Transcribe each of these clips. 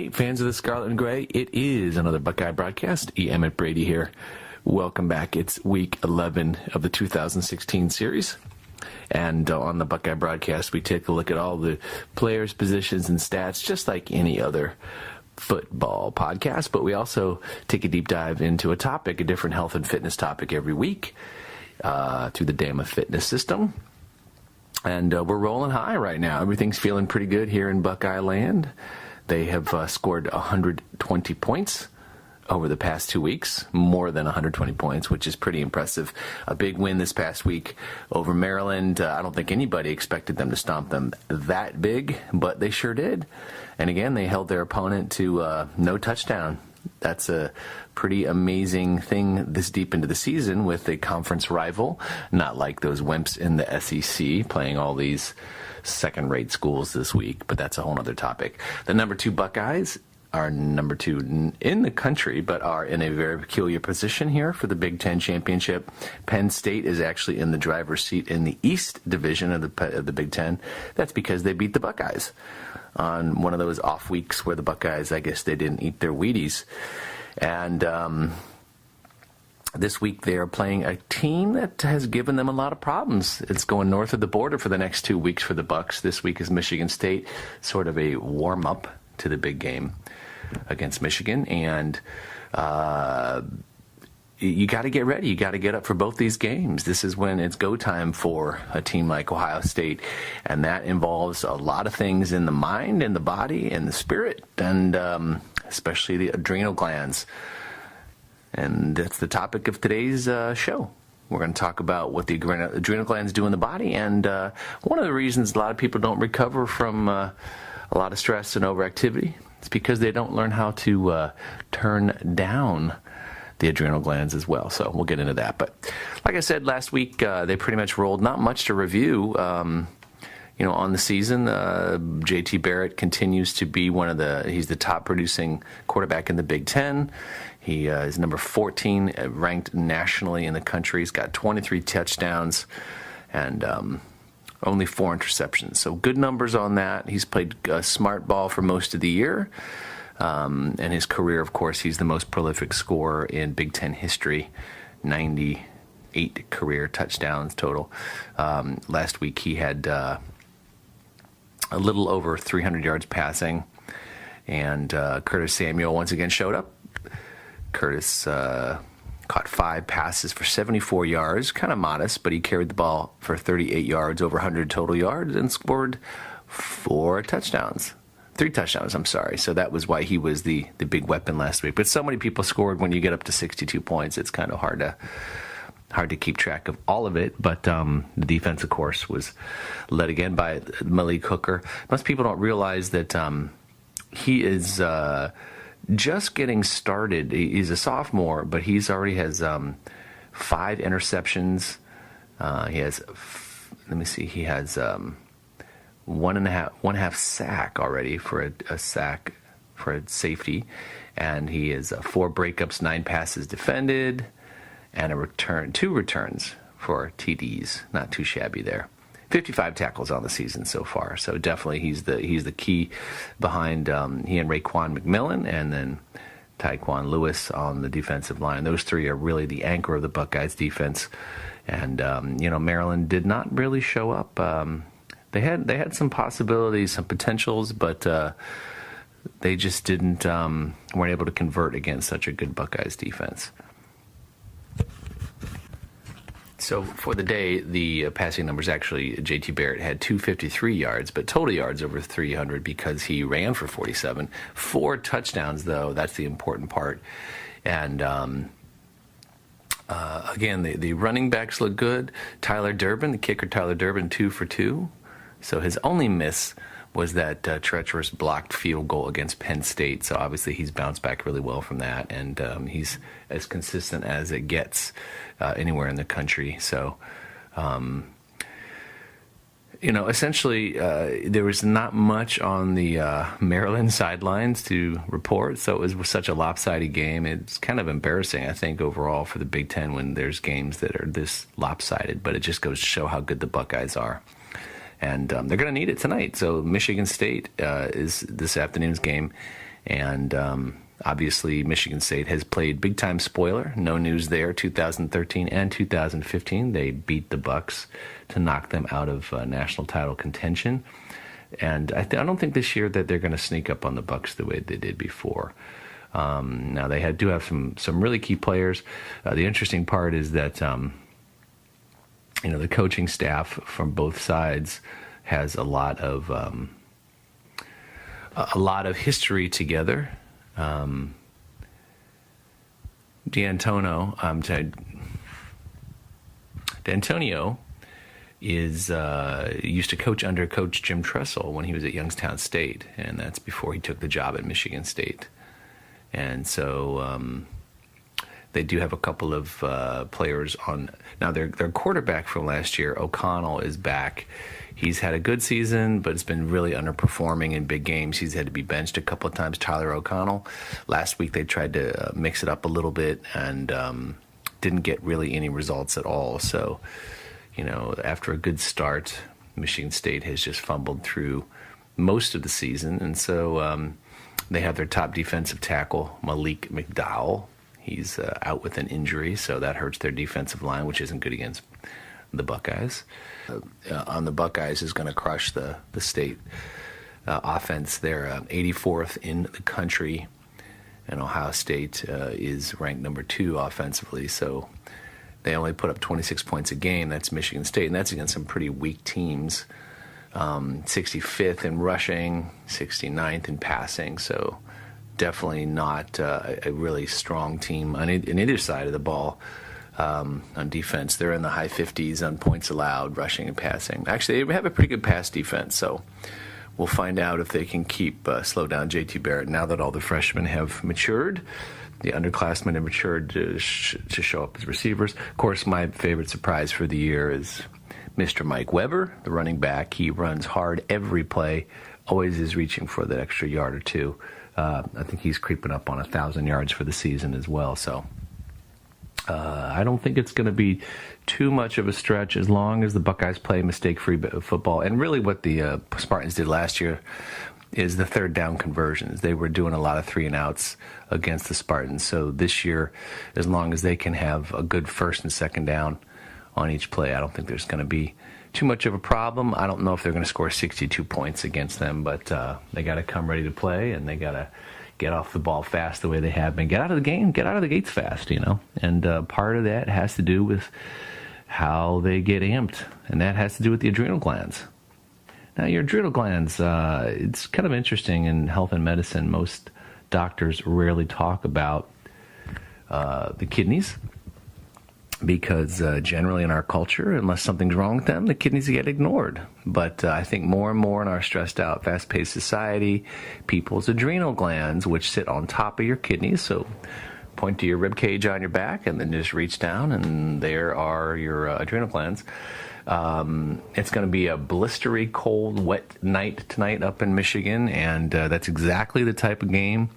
night, fans of the Scarlet and Gray. It is another Buckeye broadcast. Emmet, Brady here. Welcome back. It's week 11 of the 2016 series. And on the Buckeye broadcast, we take a look at all the players, positions, and stats, just like any other football podcast. But we also take a deep dive into a topic, a different health and fitness topic every week through the DAYMA fitness system. And we're rolling high right now. Everything's feeling pretty good here in Buckeye land. They have scored 120 points over the past 2 weeks, more than 120 points, which is pretty impressive. A big win this past week over Maryland. I don't think anybody expected them to stomp them that big, but they sure did. And again, they held their opponent to no touchdown. That's a pretty amazing thing this deep into the season with a conference rival, not like those wimps in the SEC playing all these second-rate schools this week, but that's a whole other topic. The number 2 Buckeyes are number 2 in the country, but are in a very peculiar position here for the Big Ten championship. Penn State is actually in the driver's seat in the East Division of the Big Ten. That's because they beat the Buckeyes on one of those off weeks where the Buckeyes, I guess they didn't eat their Wheaties. And this week they are playing a team that has given them a lot of problems. It's going north of the border for the next 2 weeks for the Bucks. This week is Michigan State, sort of a warm-up to the big game against Michigan. And you got to get ready. You got to get up for both these games. This is when it's go time for a team like Ohio State, and that involves a lot of things in the mind and the body and the spirit, and especially the adrenal glands. And that's the topic of today's show. We're going to talk about what the adrenal glands do in the body, and one of the reasons a lot of people don't recover from a lot of stress and overactivity is because they don't learn how to turn down the adrenal glands as well. So we'll get into that. But like I said, last week they pretty much rolled. Not much to review. On the season, JT Barrett continues to be he's the top producing quarterback in the Big Ten. He is number 14 ranked nationally in the country. He's got 23 touchdowns and only 4 interceptions. So good numbers on that. He's played smart ball for most of the year. And his career, of course, he's the most prolific scorer in Big Ten history, 98 career touchdowns total. Last week he had a little over 300 yards passing, and Curtis Samuel once again showed up. Curtis caught 5 passes for 74 yards, kind of modest, but he carried the ball for 38 yards, over 100 total yards, and scored 3 touchdowns, I'm sorry. So that was why he was the big weapon last week. But so many people scored when you get up to 62 points, it's kind of hard to keep track of all of it. But the defense, of course, was led again by Malik Hooker. Most people don't realize that he is just getting started. He's a sophomore, but he's already has 5 interceptions. He has, he has one half sack already for a sack for a safety, and he has 4 breakups, 9 passes defended, and 2 returns for TDs. Not too shabby there. 55 tackles on the season so far, so definitely he's the key behind he and Raekwon McMillan, and then Tyquan Lewis on the defensive line. Those 3 are really the anchor of the Buckeyes defense, and Maryland did not really show up. They had some possibilities, some potentials, but they just weren't able to convert against such a good Buckeyes defense. So for the day, the passing numbers actually, JT Barrett had 253 yards, but total yards over 300 because he ran for 47. 4 touchdowns, though, that's the important part. And again, the running backs look good. Tyler Durbin, the kicker Tyler Durbin, 2 for 2. So his only miss was that treacherous blocked field goal against Penn State. So obviously he's bounced back really well from that, and he's as consistent as it gets anywhere in the country. So, essentially there was not much on the Maryland sidelines to report. So it was such a lopsided game. It's kind of embarrassing, I think, overall for the Big Ten when there's games that are this lopsided. But it just goes to show how good the Buckeyes are. And they're going to need it tonight. So Michigan State is this afternoon's game, And obviously, Michigan State has played big-time spoiler. No news there. 2013 and 2015, they beat the Bucks to knock them out of national title contention. And I don't think this year that they're going to sneak up on the Bucks the way they did before. Now, they do have some really key players. The interesting part is that the coaching staff from both sides has a lot of history together. D'Antonio is used to coach under Coach Jim Tressel when he was at Youngstown State, and that's before he took the job at Michigan State. And so they do have a couple of players on. Now, their quarterback from last year, O'Connell, is back. He's had a good season, but it's been really underperforming in big games. He's had to be benched a couple of times, Tyler O'Connell. Last week they tried to mix it up a little bit and didn't get really any results at all. So, after a good start, Michigan State has just fumbled through most of the season. And so they have their top defensive tackle, Malik McDowell. He's out with an injury, so that hurts their defensive line, which isn't good against the Buckeyes. On the Buckeyes is going to crush the state offense. They're 84th in the country, and Ohio State is ranked number 2 offensively. So they only put up 26 points a game. That's Michigan State, and that's against some pretty weak teams. 65th in rushing, 69th in passing. So definitely not a really strong team on either side of the ball. On defense, they're in the high 50s on points allowed, rushing and passing. Actually, they have a pretty good pass defense, so we'll find out if they can slow down J.T. Barrett now that all the freshmen have matured. The underclassmen have matured to show up as receivers. Of course, my favorite surprise for the year is Mr. Mike Weber, the running back. He runs hard every play, always is reaching for that extra yard or two. I think he's creeping up on 1,000 yards for the season as well, so I don't think it's going to be too much of a stretch as long as the Buckeyes play mistake-free football. And really what the Spartans did last year is the third down conversions. They were doing a lot of 3-and-outs against the Spartans. So this year, as long as they can have a good first and second down on each play, I don't think there's going to be too much of a problem. I don't know if they're going to score 62 points against them, but they got to come ready to play, and they got to get off the ball fast the way they have been. Get out of the gates fast, And part of that has to do with how they get amped, and that has to do with the adrenal glands. Now, your adrenal glands, it's kind of interesting in health and medicine. Most doctors rarely talk about the kidneys because generally in our culture, unless something's wrong with them, the kidneys get ignored. But I think more and more in our stressed out, fast-paced society, people's adrenal glands, which sit on top of your kidneys, so point to your rib cage on your back and then just reach down, and there are your adrenal glands. It's going to be a blistery, cold, wet night tonight up in Michigan, and that's exactly the type of game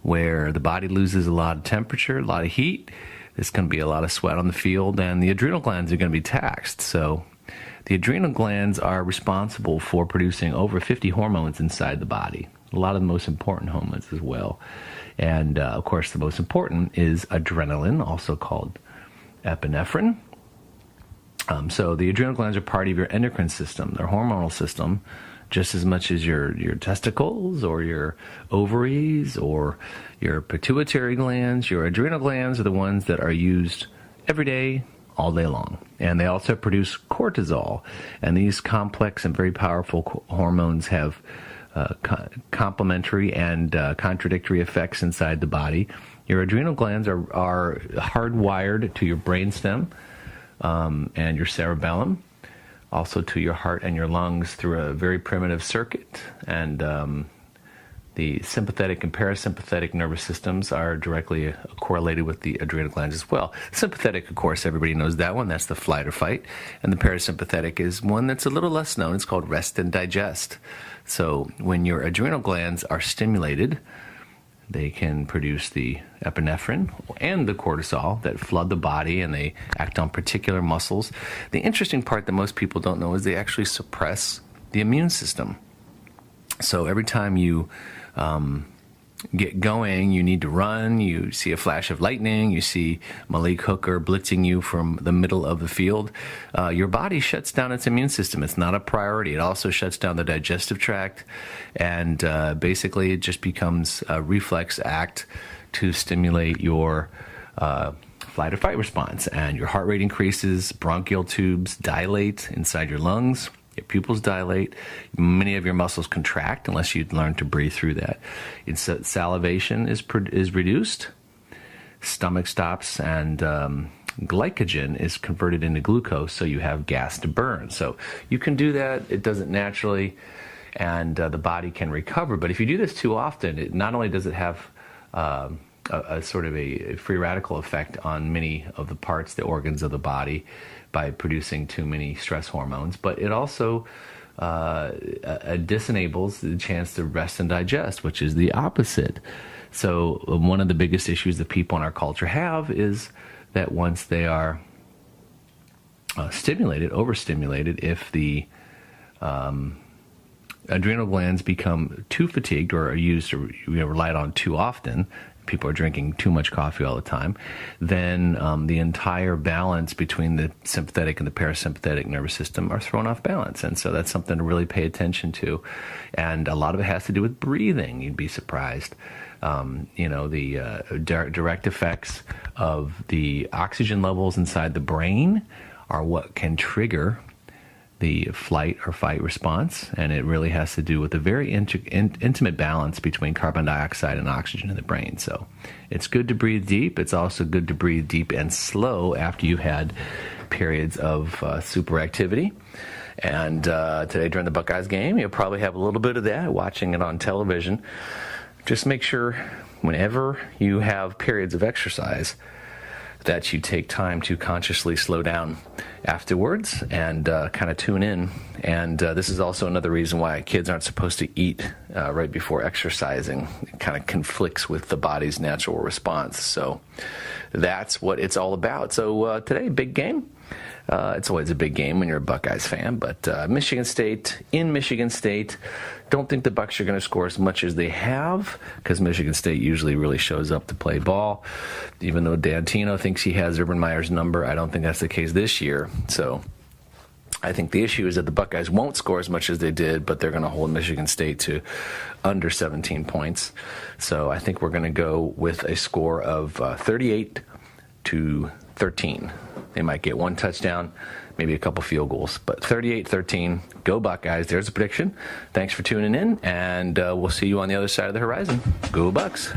where the body loses a lot of temperature, a lot of heat. There's going to be a lot of sweat on the field, and the adrenal glands are going to be taxed. So the adrenal glands are responsible for producing over 50 hormones inside the body, a lot of the most important hormones as well. And, of course, the most important is adrenaline, also called epinephrine. So the adrenal glands are part of your endocrine system, their hormonal system, just as much as your testicles or your ovaries or your pituitary glands. Your adrenal glands are the ones that are used every day, all day long. And they also produce cortisol. And these complex and very powerful hormones have complementary and contradictory effects inside the body. Your adrenal glands are hardwired to your brainstem and your cerebellum, also to your heart and your lungs through a very primitive circuit. And the sympathetic and parasympathetic nervous systems are directly correlated with the adrenal glands as well. Sympathetic, of course, everybody knows that one. That's the flight or fight. And the parasympathetic is one that's a little less known. It's called rest and digest. So when your adrenal glands are stimulated, they can produce the epinephrine and the cortisol that flood the body, and they act on particular muscles. The interesting part that most people don't know is they actually suppress the immune system. So every time you get going, you need to run, you see a flash of lightning, you see Malik Hooker blitzing you from the middle of the field, your body shuts down its immune system. It's not a priority. It also shuts down the digestive tract, and basically it just becomes a reflex act to stimulate your flight or fight response, and your heart rate increases, bronchial tubes dilate inside your lungs, your pupils dilate, many of your muscles contract unless you learn to breathe through that. Salivation is reduced, stomach stops, and glycogen is converted into glucose, so you have gas to burn. So you can do that. It does it naturally, and the body can recover. But if you do this too often, it not only does it have a sort of a free radical effect on many of the parts, the organs of the body, by producing too many stress hormones, but it also disenables the chance to rest and digest, which is the opposite. So one of the biggest issues that people in our culture have is that once they are overstimulated, if the adrenal glands become too fatigued or are used or relied on too often, people are drinking too much coffee all the time, then the entire balance between the sympathetic and the parasympathetic nervous system are thrown off balance. And so that's something to really pay attention to. And a lot of it has to do with breathing. You'd be surprised. The direct effects of the oxygen levels inside the brain are what can trigger the flight or fight response, and it really has to do with a very intimate balance between carbon dioxide and oxygen in the brain. So it's good to breathe deep. It's also good to breathe deep and slow after you've had periods of super activity. And today during the Buckeyes game, you'll probably have a little bit of that, watching it on television. Just make sure whenever you have periods of exercise that you take time to consciously slow down afterwards and kind of tune in. And this is also another reason why kids aren't supposed to eat right before exercising. It kind of conflicts with the body's natural response. So that's what it's all about. So today, big game. It's always a big game when you're a Buckeyes fan, but Michigan State, in Michigan State, don't think the Bucs are going to score as much as they have, because Michigan State usually really shows up to play ball. Even though Dan Tino thinks he has Urban Meyer's number, I don't think that's the case this year. So I think the issue is that the Buckeyes won't score as much as they did, but they're going to hold Michigan State to under 17 points. So I think we're going to go with a score of 38-13. They might get one touchdown, maybe a couple field goals, but 38-13, go Buckeyes. There's a prediction. Thanks for tuning in, and we'll see you on the other side of the horizon. Go Bucks.